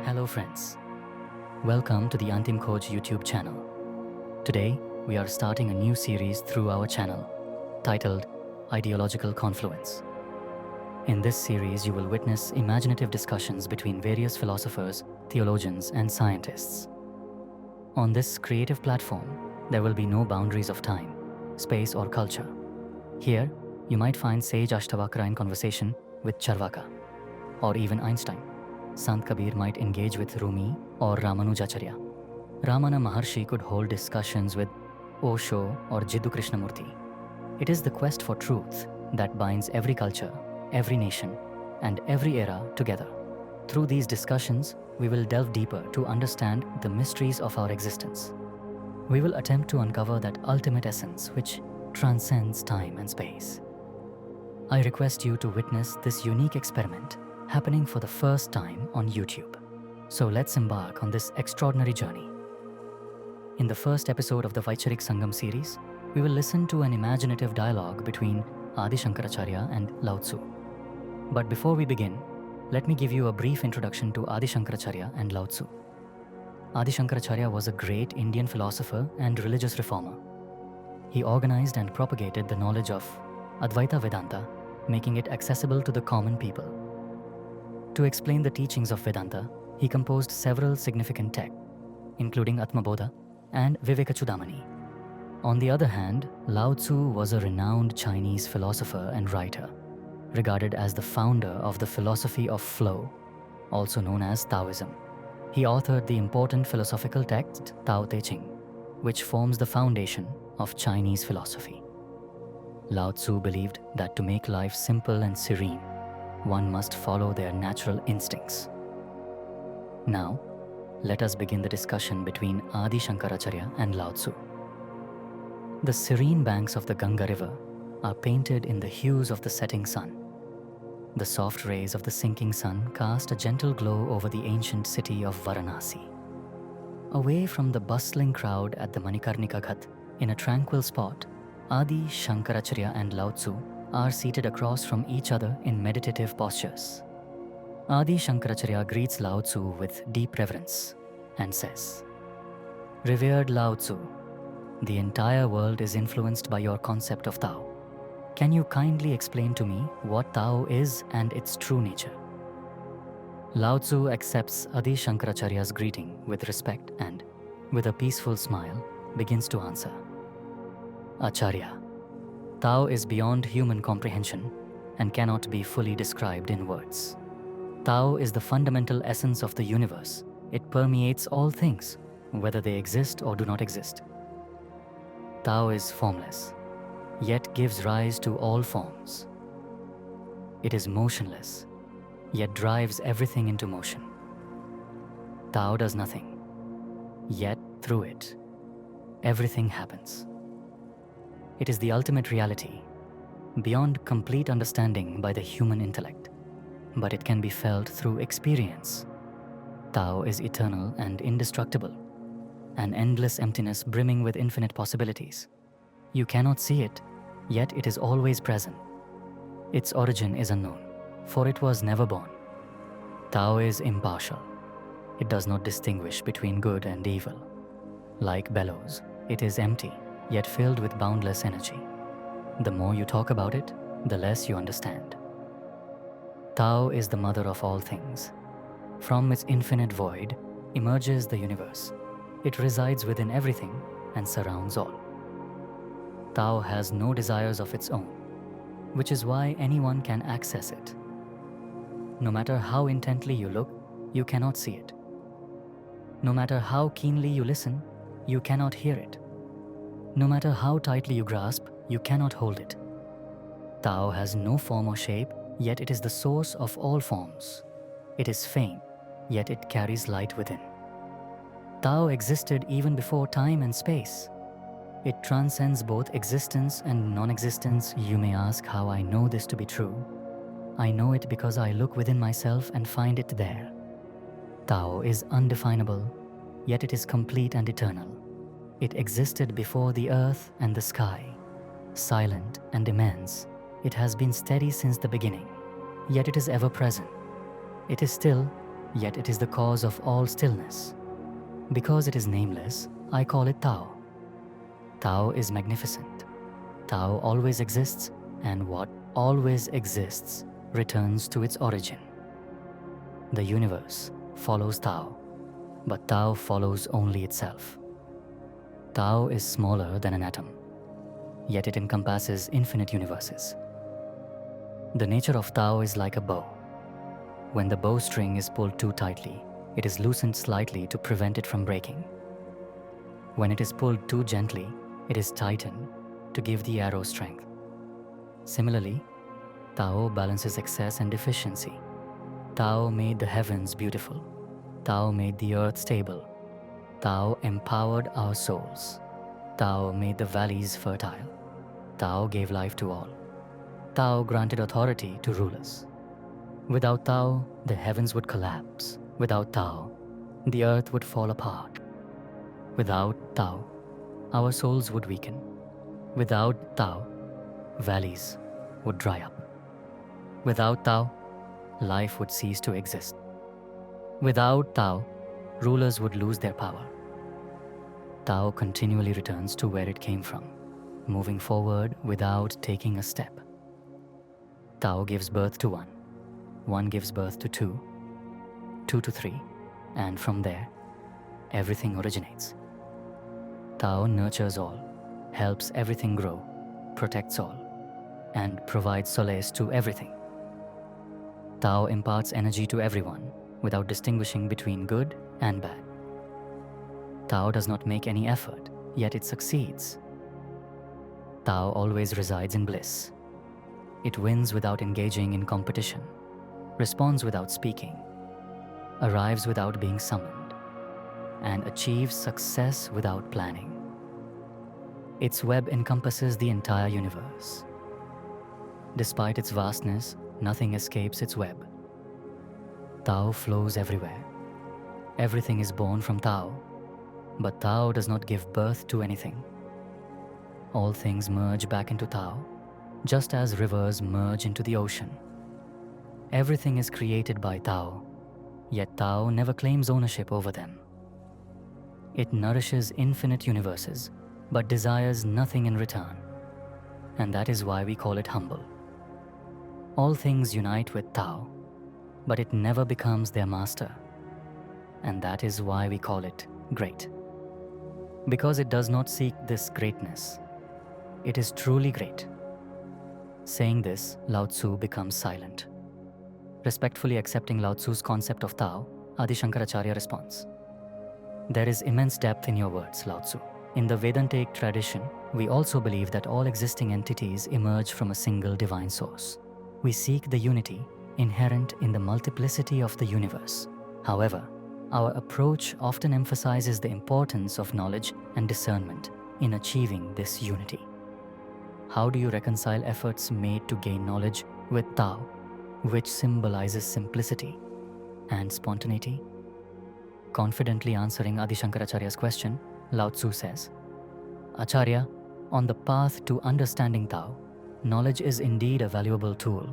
Hello friends, welcome to the Antim Coach YouTube channel. Today, we are starting a new series through our channel titled Ideological Confluence. In this series, you will witness imaginative discussions between various philosophers, theologians, and scientists. On this creative platform, there will be no boundaries of time, space, or culture. Here, you might find sage Ashtavakra in conversation with Charvaka, or even Einstein. Sant Kabir might engage with Rumi or Ramanujacharya. Ramana Maharshi could hold discussions with Osho or Jiddu Krishnamurti. It is the quest for truth that binds every culture, every nation, and every era together. Through these discussions, we will delve deeper to understand the mysteries of our existence. We will attempt to uncover that ultimate essence which transcends time and space. I request you to witness this unique experiment happening for the first time on YouTube. So let's embark on this extraordinary journey. In the first episode of the Vaicharik Sangam series, we will listen to an imaginative dialogue between Adi Shankaracharya and Lao Tzu. But before we begin, let me give you a brief introduction to Adi Shankaracharya and Lao Tzu. Adi Shankaracharya was a great Indian philosopher and religious reformer. He organized and propagated the knowledge of Advaita Vedanta, making it accessible to the common people. To explain the teachings of Vedanta, he composed several significant texts, including Atmabodha and Vivekachudamani. On the other hand, Lao Tzu was a renowned Chinese philosopher and writer, regarded as the founder of the philosophy of flow, also known as Taoism. He authored the important philosophical text Tao Te Ching, which forms the foundation of Chinese philosophy. Lao Tzu believed that to make life simple and serene, one must follow their natural instincts. Now, let us begin the discussion between Adi Shankaracharya and Lao Tzu. The serene banks of the Ganga river are painted in the hues of the setting sun. The soft rays of the sinking sun cast a gentle glow over the ancient city of Varanasi. Away from the bustling crowd at the Manikarnika Ghat, in a tranquil spot, Adi Shankaracharya and Lao Tzu are seated across from each other in meditative postures. Adi Shankaracharya greets Lao Tzu with deep reverence and says, "Revered Lao Tzu, the entire world is influenced by your concept of Tao. Can you kindly explain to me what Tao is and its true nature?" Lao Tzu accepts Adi Shankaracharya's greeting with respect and, with a peaceful smile, begins to answer. "Acharya, Tao is beyond human comprehension and cannot be fully described in words. Tao is the fundamental essence of the universe. It permeates all things, whether they exist or do not exist. Tao is formless, yet gives rise to all forms. It is motionless, yet drives everything into motion. Tao does nothing, yet through it, everything happens. It is the ultimate reality, beyond complete understanding by the human intellect, but it can be felt through experience. Tao is eternal and indestructible, an endless emptiness brimming with infinite possibilities. You cannot see it, yet it is always present. Its origin is unknown, for it was never born. Tao is impartial. It does not distinguish between good and evil. Like bellows, it is empty, yet filled with boundless energy. The more you talk about it, the less you understand. Tao is the mother of all things. From its infinite void emerges the universe. It resides within everything and surrounds all. Tao has no desires of its own, which is why anyone can access it. No matter how intently you look, you cannot see it. No matter how keenly you listen, you cannot hear it. No matter how tightly you grasp, you cannot hold it. Tao has no form or shape, yet it is the source of all forms. It is faint, yet it carries light within. Tao existed even before time and space. It transcends both existence and non-existence. You may ask how I know this to be true. I know it because I look within myself and find it there. Tao is undefinable, yet it is complete and eternal. It existed before the earth and the sky. Silent and immense, it has been steady since the beginning, yet it is ever present. It is still, yet it is the cause of all stillness. Because it is nameless, I call it Tao. Tao is magnificent. Tao always exists, and what always exists returns to its origin. The universe follows Tao, but Tao follows only itself. Tao is smaller than an atom, yet it encompasses infinite universes. The nature of Tao is like a bow. When the bowstring is pulled too tightly, it is loosened slightly to prevent it from breaking. When it is pulled too gently, it is tightened to give the arrow strength. Similarly, Tao balances excess and deficiency. Tao made the heavens beautiful. Tao made the earth stable. Tao empowered our souls. Tao made the valleys fertile. Tao gave life to all. Tao granted authority to rulers. Without Tao, the heavens would collapse. Without Tao, the earth would fall apart. Without Tao, our souls would weaken. Without Tao, valleys would dry up. Without Tao, life would cease to exist. Without Tao, rulers would lose their power. Tao continually returns to where it came from, moving forward without taking a step. Tao gives birth to one. One gives birth to two. Two to three. And from there, everything originates. Tao nurtures all, helps everything grow, protects all, and provides solace to everything. Tao imparts energy to everyone without distinguishing between good and bad. Tao does not make any effort, yet it succeeds. Tao always resides in bliss. It wins without engaging in competition, responds without speaking, arrives without being summoned, and achieves success without planning. Its web encompasses the entire universe. Despite its vastness, nothing escapes its web. Tao flows everywhere. Everything is born from Tao, but Tao does not give birth to anything. All things merge back into Tao, just as rivers merge into the ocean. Everything is created by Tao, yet Tao never claims ownership over them. It nourishes infinite universes, but desires nothing in return, and that is why we call it humble. All things unite with Tao, but it never becomes their master, and that is why we call it great. Because it does not seek this greatness, it is truly great. Saying this, Lao Tzu becomes silent. Respectfully accepting Lao Tzu's concept of Tao, Adi Shankaracharya responds, "There is immense depth in your words, Lao Tzu. In the Vedantic tradition, we also believe that all existing entities emerge from a single divine source. We seek the unity inherent in the multiplicity of the universe. However, our approach often emphasizes the importance of knowledge and discernment in achieving this unity. How do you reconcile efforts made to gain knowledge with Tao, which symbolizes simplicity and spontaneity?" Confidently answering Adi Shankaracharya's question, Lao Tzu says, "Acharya, on the path to understanding Tao, knowledge is indeed a valuable tool,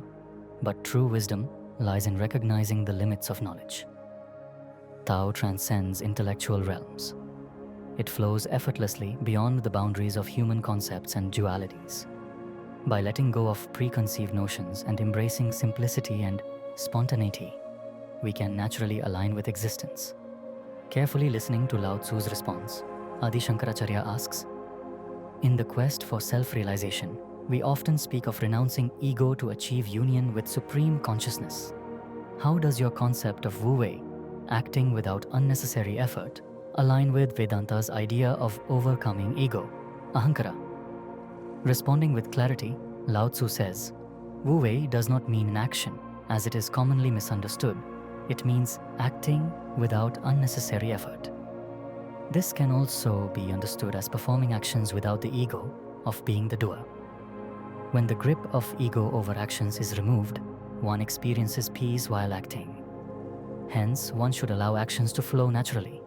but true wisdom lies in recognizing the limits of knowledge. Tao transcends intellectual realms. It flows effortlessly beyond the boundaries of human concepts and dualities. By letting go of preconceived notions and embracing simplicity and spontaneity, we can naturally align with existence." Carefully listening to Lao Tzu's response, Adi Shankaracharya asks, "In the quest for self-realization, we often speak of renouncing ego to achieve union with supreme consciousness. How does your concept of wu-wei, acting without unnecessary effort, align with Vedanta's idea of overcoming ego, ahankara?" Responding with clarity, Lao Tzu says, "Wu-wei does not mean inaction, as it is commonly misunderstood. It means acting without unnecessary effort. This can also be understood as performing actions without the ego of being the doer. When the grip of ego over actions is removed, one experiences peace while acting. Hence, one should allow actions to flow naturally.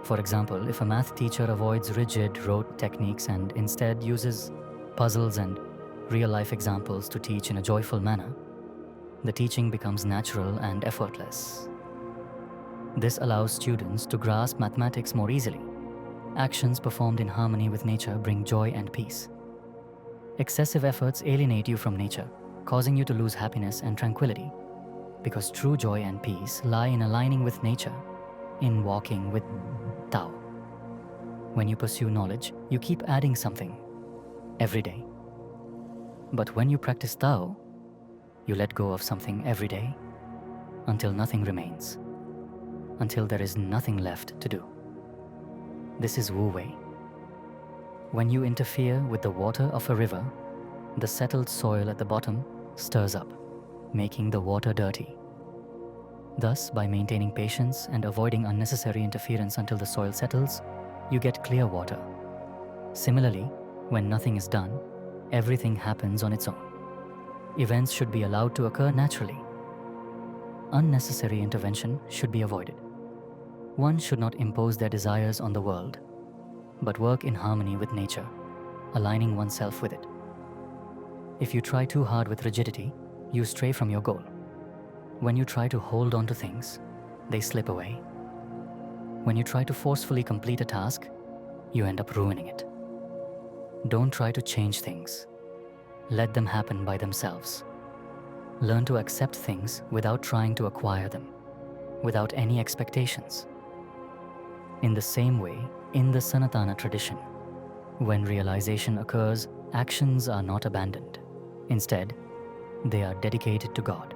For example, if a math teacher avoids rigid, rote techniques and instead uses puzzles and real-life examples to teach in a joyful manner, the teaching becomes natural and effortless. This allows students to grasp mathematics more easily. Actions performed in harmony with nature bring joy and peace. Excessive efforts alienate you from nature, causing you to lose happiness and tranquility, because true joy and peace lie in aligning with nature, in walking with Tao. When you pursue knowledge, you keep adding something every day. But when you practice Tao, you let go of something every day until nothing remains, until there is nothing left to do. This is Wu Wei. When you interfere with the water of a river, the settled soil at the bottom stirs up, making the water dirty. Thus, by maintaining patience and avoiding unnecessary interference until the soil settles, you get clear water. Similarly, when nothing is done, everything happens on its own. Events should be allowed to occur naturally. Unnecessary intervention should be avoided. One should not impose their desires on the world, but work in harmony with nature, aligning oneself with it. If you try too hard with rigidity, you stray from your goal. When you try to hold on to things, they slip away. When you try to forcefully complete a task, you end up ruining it. Don't try to change things. Let them happen by themselves. Learn to accept things without trying to acquire them, without any expectations. In the same way, in the Sanatana tradition, when realization occurs, actions are not abandoned. Instead, they are dedicated to God.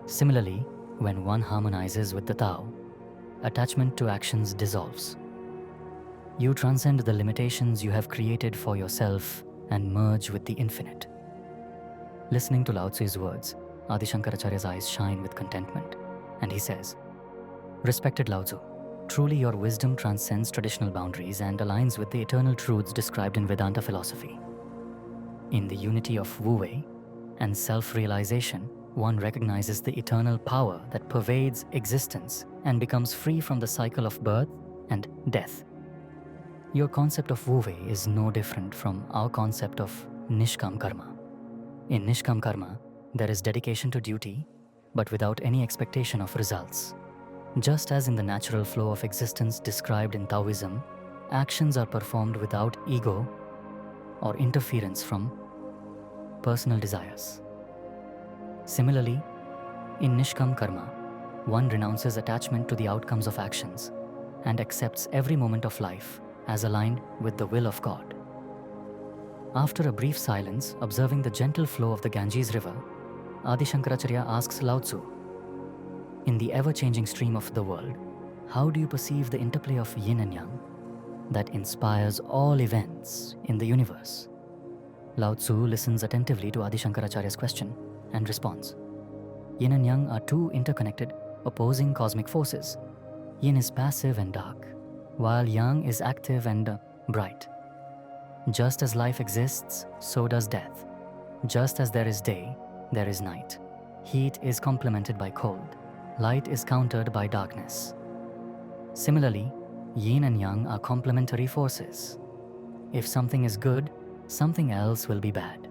Similarly, when one harmonizes with the Tao, attachment to actions dissolves. You transcend the limitations you have created for yourself and merge with the infinite. Listening to Lao Tzu's words, Adi Shankaracharya's eyes shine with contentment, and he says, "Respected Lao Tzu, truly your wisdom transcends traditional boundaries and aligns with the eternal truths described in Vedanta philosophy. In the unity of Wu Wei and self-realization, one recognizes the eternal power that pervades existence and becomes free from the cycle of birth and death. Your concept of Wu Wei is no different from our concept of Nishkam Karma. In Nishkam Karma, there is dedication to duty, but without any expectation of results. Just as in the natural flow of existence described in Taoism, actions are performed without ego or interference from personal desires. Similarly, in Nishkam Karma, one renounces attachment to the outcomes of actions and accepts every moment of life as aligned with the will of God. After a brief silence, observing the gentle flow of the Ganges river, Adi Shankaracharya asks Lao Tzu, "In the ever-changing stream of the world, how do you perceive the interplay of yin and yang that inspires all events in the universe?" Lao Tzu listens attentively to Adi Shankaracharya's question and responds, "Yin and yang are two interconnected, opposing cosmic forces. Yin is passive and dark, while yang is active and bright. Just as life exists, so does death. Just as there is day, there is night. Heat is complemented by cold. Light is countered by darkness. Similarly, yin and yang are complementary forces. If something is good, something else will be bad.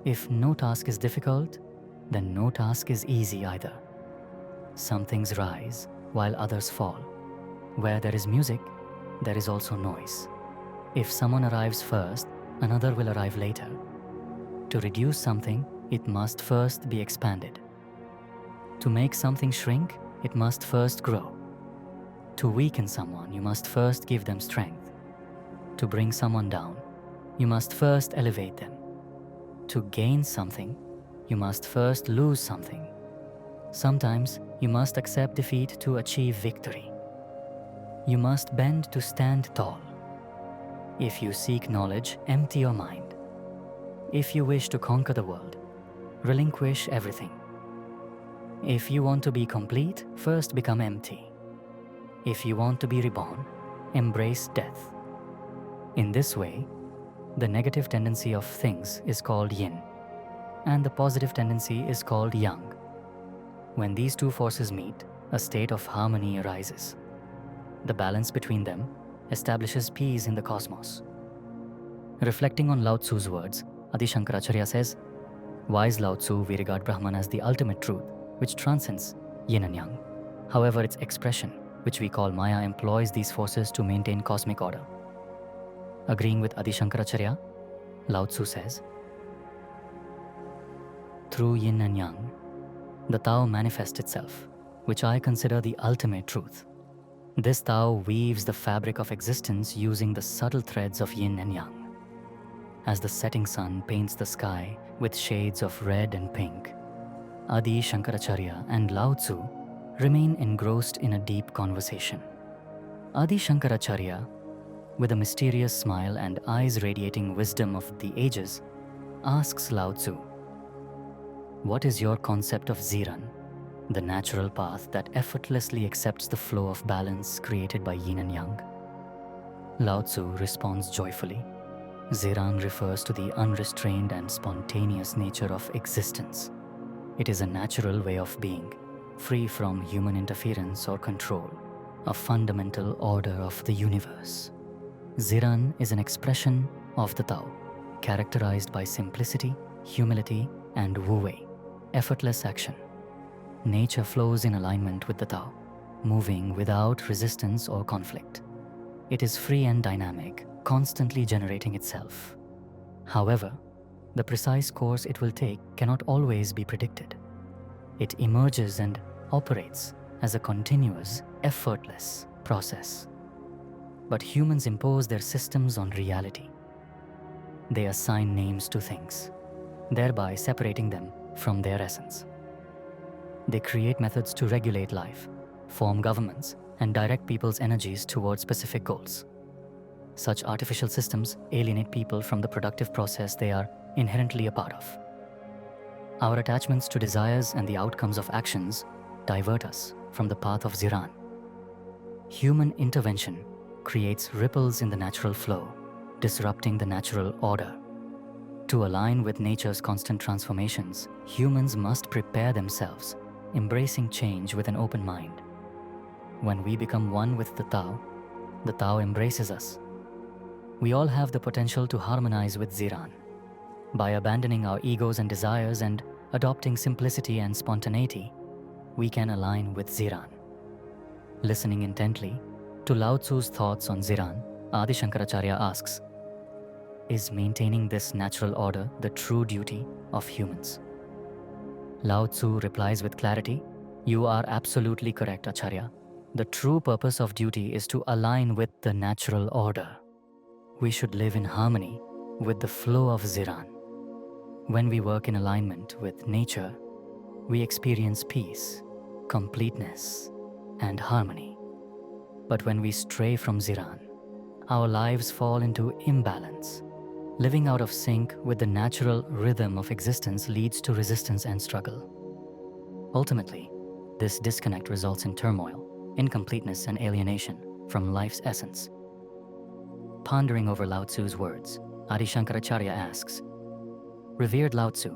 If no task is difficult, then no task is easy either. Some things rise while others fall. Where there is music, there is also noise. If someone arrives first, another will arrive later. To reduce something, it must first be expanded. To make something shrink, it must first grow. To weaken someone, you must first give them strength. To bring someone down, you must first elevate them. To gain something, you must first lose something. Sometimes, you must accept defeat to achieve victory. You must bend to stand tall. If you seek knowledge, empty your mind. If you wish to conquer the world, relinquish everything. If you want to be complete, first become empty. If you want to be reborn, embrace death. In this way, the negative tendency of things is called yin, and the positive tendency is called yang. When these two forces meet, a state of harmony arises. The balance between them establishes peace in the cosmos." Reflecting on Lao Tzu's words, Adi Shankaracharya says, "Wise Lao Tzu, we regard Brahman as the ultimate truth, which transcends yin and yang. However, its expression, which we call Maya, employs these forces to maintain cosmic order. Agreeing with Adi Shankaracharya, Lao Tzu says, "Through yin and yang, the Tao manifests itself, which I consider the ultimate truth. This Tao weaves the fabric of existence using the subtle threads of yin and yang. As the setting sun paints the sky with shades of red and pink, Adi Shankaracharya and Lao Tzu remain engrossed in a deep conversation. Adi Shankaracharya, with a mysterious smile and eyes radiating wisdom of the ages, asks Lao Tzu, "What is your concept of Ziran, the natural path that effortlessly accepts the flow of balance created by yin and yang?" Lao Tzu responds joyfully, "Ziran refers to the unrestrained and spontaneous nature of existence. It is a natural way of being, free from human interference or control, a fundamental order of the universe. Ziran is an expression of the Tao, characterized by simplicity, humility, and wu-wei, effortless action. Nature flows in alignment with the Tao, moving without resistance or conflict. It is free and dynamic, constantly generating itself. However, the precise course it will take cannot always be predicted. It emerges and operates as a continuous, effortless process. But humans impose their systems on reality. They assign names to things, thereby separating them from their essence. They create methods to regulate life, form governments, and direct people's energies towards specific goals. Such artificial systems alienate people from the productive process they are inherently a part of. Our attachments to desires and the outcomes of actions divert us from the path of Ziran. Human intervention creates ripples in the natural flow, disrupting the natural order. To align with nature's constant transformations, humans must prepare themselves, embracing change with an open mind. When we become one with the Tao embraces us. We all have the potential to harmonize with Ziran. By abandoning our egos and desires and adopting simplicity and spontaneity, we can align with Ziran." Listening intently to Lao Tzu's thoughts on Ziran, Adi Shankaracharya asks, "Is maintaining this natural order the true duty of humans?" Lao Tzu replies with clarity, "You are absolutely correct, Acharya. The true purpose of duty is to align with the natural order. We should live in harmony with the flow of Ziran. When we work in alignment with nature, we experience peace, completeness, and harmony. But when we stray from Ziran, our lives fall into imbalance. Living out of sync with the natural rhythm of existence leads to resistance and struggle. Ultimately, this disconnect results in turmoil, incompleteness, and alienation from life's essence." Pondering over Lao Tzu's words, Adi Shankaracharya asks, "Revered Lao Tzu,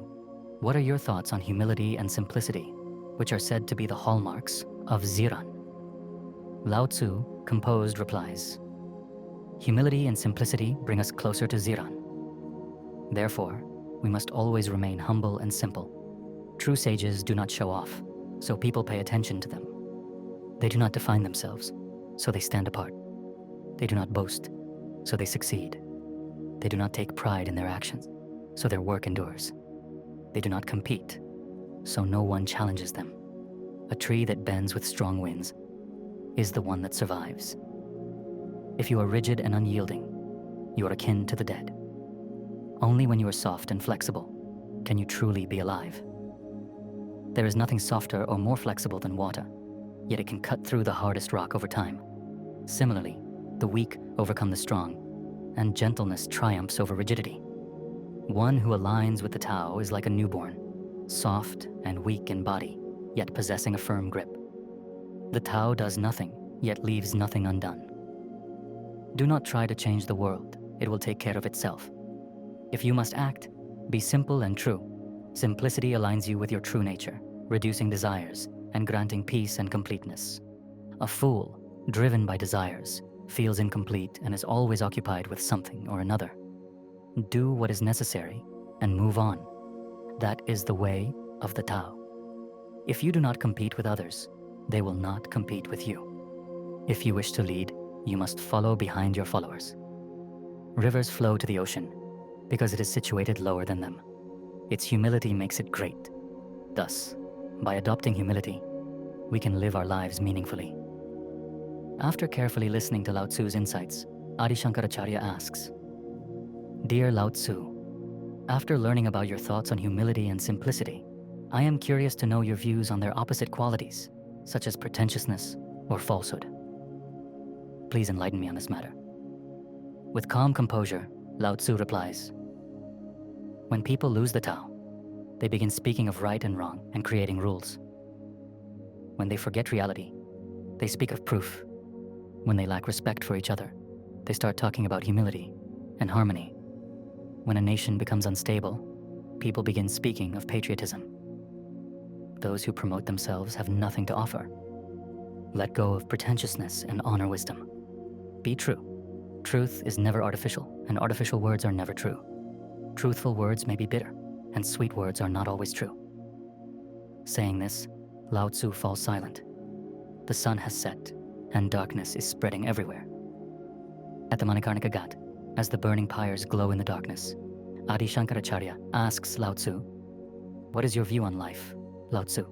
what are your thoughts on humility and simplicity, which are said to be the hallmarks of Ziran?" Lao Tzu, composed, replies, "Humility and simplicity bring us closer to Ziran. Therefore, we must always remain humble and simple. True sages do not show off, so people pay attention to them. They do not define themselves, so they stand apart. They do not boast, so they succeed. They do not take pride in their actions, so their work endures. They do not compete, so no one challenges them. A tree that bends with strong winds is the one that survives. If you are rigid and unyielding, you are akin to the dead. Only when you are soft and flexible can you truly be alive. There is nothing softer or more flexible than water, yet it can cut through the hardest rock over time. Similarly, the weak overcome the strong, and gentleness triumphs over rigidity. One who aligns with the Tao is like a newborn, soft and weak in body, yet possessing a firm grip. The Tao does nothing, yet leaves nothing undone. Do not try to change the world, it will take care of itself. If you must act, be simple and true. Simplicity aligns you with your true nature, reducing desires and granting peace and completeness. A fool, driven by desires, feels incomplete and is always occupied with something or another. Do what is necessary and move on. That is the way of the Tao. If you do not compete with others, They will not compete with you. If you wish to lead, you must follow behind your followers. Rivers flow to the ocean because it is situated lower than them. Its humility makes it great. Thus, by adopting humility, we can live our lives meaningfully. After carefully listening to Lao Tzu's insights, Adi Shankaracharya asks, Dear Lao Tzu, after learning about your thoughts on humility and simplicity, I am curious to know your views on their opposite qualities, such as pretentiousness or falsehood. Please enlighten me on this matter. With calm composure, Lao Tzu replies, When people lose the Tao, they begin speaking of right and wrong and creating rules. When they forget reality, they speak of proof. When they lack respect for each other, they start talking about humility and harmony. When a nation becomes unstable, people begin speaking of patriotism. Those who promote themselves have nothing to offer. Let go of pretentiousness and honor wisdom. Be true. Truth is never artificial, and artificial words are never true. Truthful words may be bitter, and sweet words are not always true. Saying this, Lao Tzu falls silent. The sun has set, and darkness is spreading everywhere. At the Manikarnika Ghat, as the burning pyres glow in the darkness, Adi Shankaracharya asks Lao Tzu, What is your view on life, Lao Tzu?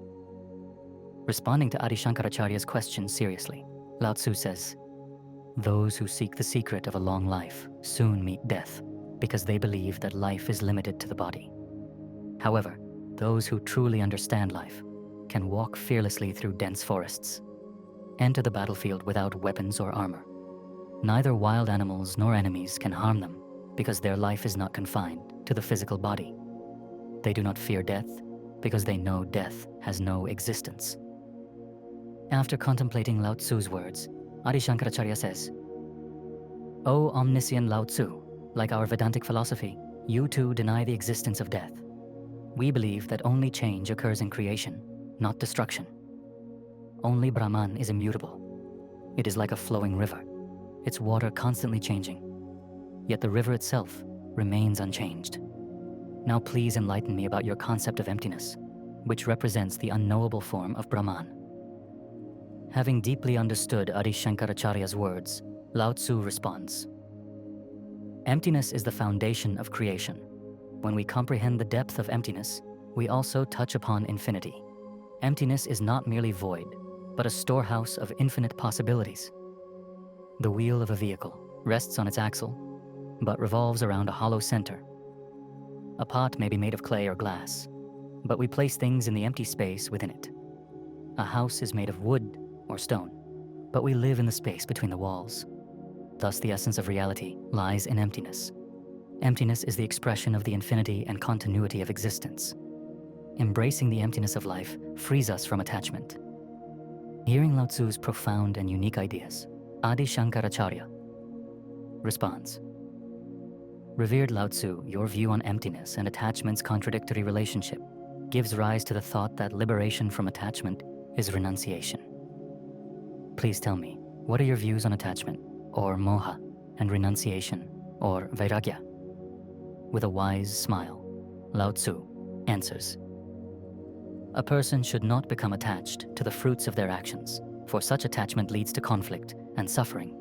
Responding to Adi Shankaracharya's question seriously, Lao Tzu says, Those who seek the secret of a long life soon meet death because they believe that life is limited to the body. However, those who truly understand life can walk fearlessly through dense forests, enter the battlefield without weapons or armor. Neither wild animals nor enemies can harm them because their life is not confined to the physical body. They do not fear death because they know death has no existence. After contemplating Lao Tzu's words, Adi Shankaracharya says, O omniscient Lao Tzu, like our Vedantic philosophy, you too deny the existence of death. We believe that only change occurs in creation, not destruction. Only Brahman is immutable. It is like a flowing river, its water constantly changing. Yet the river itself remains unchanged. Now please enlighten me about your concept of emptiness, which represents the unknowable form of Brahman. Having deeply understood Adi Shankaracharya's words, Lao Tzu responds, Emptiness is the foundation of creation. When we comprehend the depth of emptiness, we also touch upon infinity. Emptiness is not merely void, but a storehouse of infinite possibilities. The wheel of a vehicle rests on its axle, but revolves around a hollow center. A pot may be made of clay or glass, but we place things in the empty space within it. A house is made of wood or stone, but we live in the space between the walls. Thus, the essence of reality lies in emptiness. Emptiness is the expression of the infinity and continuity of existence. Embracing the emptiness of life frees us from attachment. Hearing Lao Tzu's profound and unique ideas, Adi Shankaracharya responds, Revered Lao Tzu, your view on emptiness and attachment's contradictory relationship gives rise to the thought that liberation from attachment is renunciation. Please tell me, what are your views on attachment, or moha, and renunciation, or vairagya? With a wise smile, Lao Tzu answers, A person should not become attached to the fruits of their actions, for such attachment leads to conflict and suffering.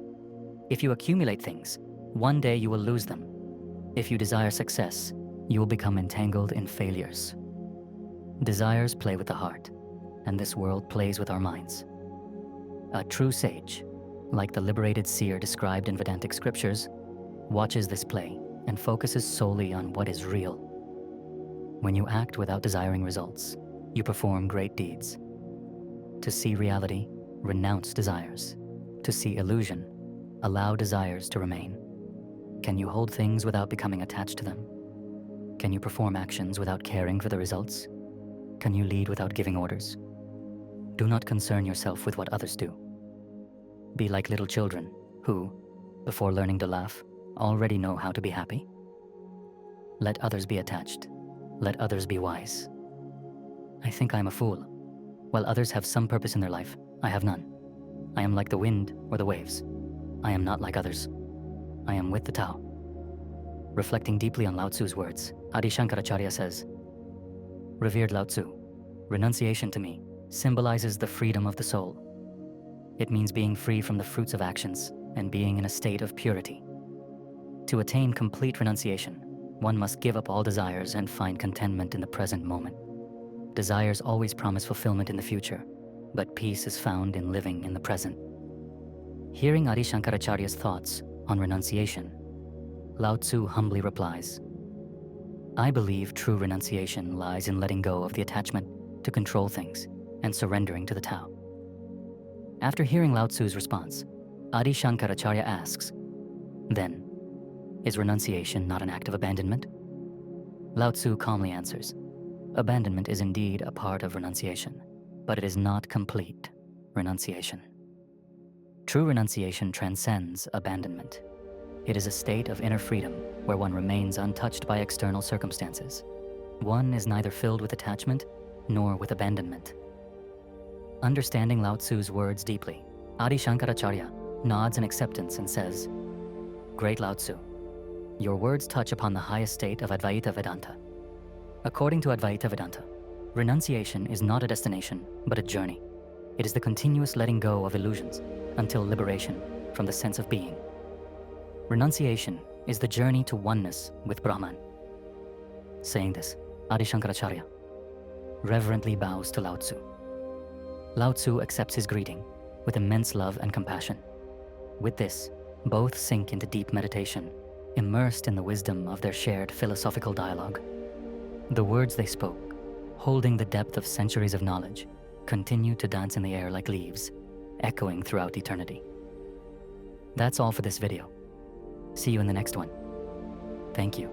If you accumulate things, one day you will lose them. If you desire success, you will become entangled in failures. Desires play with the heart, and this world plays with our minds. A true sage, like the liberated seer described in Vedantic scriptures, watches this play and focuses solely on what is real. When you act without desiring results, you perform great deeds. To see reality, renounce desires. To see illusion, allow desires to remain. Can you hold things without becoming attached to them? Can you perform actions without caring for the results? Can you lead without giving orders? Do not concern yourself with what others do. Be like little children who, before learning to laugh, already know how to be happy. Let others be attached. Let others be wise. I think I am a fool. While others have some purpose in their life, I have none. I am like the wind or the waves. I am not like others. I am with the Tao. Reflecting deeply on Lao Tzu's words, Adi Shankaracharya says, Revered Lao Tzu, renunciation to me symbolizes the freedom of the soul. It means being free from the fruits of actions and being in a state of purity. To attain complete renunciation, one must give up all desires and find contentment in the present moment. Desires always promise fulfillment in the future, but peace is found in living in the present. Hearing Adi Shankaracharya's thoughts on renunciation, Lao Tzu humbly replies, "I believe true renunciation lies in letting go of the attachment to control things and surrendering to the Tao." After hearing Lao Tzu's response, Adi Shankaracharya asks, "Then, is renunciation not an act of abandonment?" Lao Tzu calmly answers, "Abandonment is indeed a part of renunciation, but it is not complete renunciation. True renunciation transcends abandonment. It is a state of inner freedom where one remains untouched by external circumstances. One is neither filled with attachment nor with abandonment." Understanding Lao Tzu's words deeply, Adi Shankaracharya nods in acceptance and says, "Great Lao Tzu, your words touch upon the highest state of Advaita Vedanta. According to Advaita Vedanta, renunciation is not a destination, but a journey. It is the continuous letting go of illusions until liberation from the sense of being. Renunciation is the journey to oneness with Brahman." Saying this, Adi Shankaracharya reverently bows to Lao Tzu. Lao Tzu accepts his greeting with immense love and compassion. With this, both sink into deep meditation, immersed in the wisdom of their shared philosophical dialogue. The words they spoke, holding the depth of centuries of knowledge, continue to dance in the air like leaves, echoing throughout eternity. That's all for this video. See you in the next one. Thank you.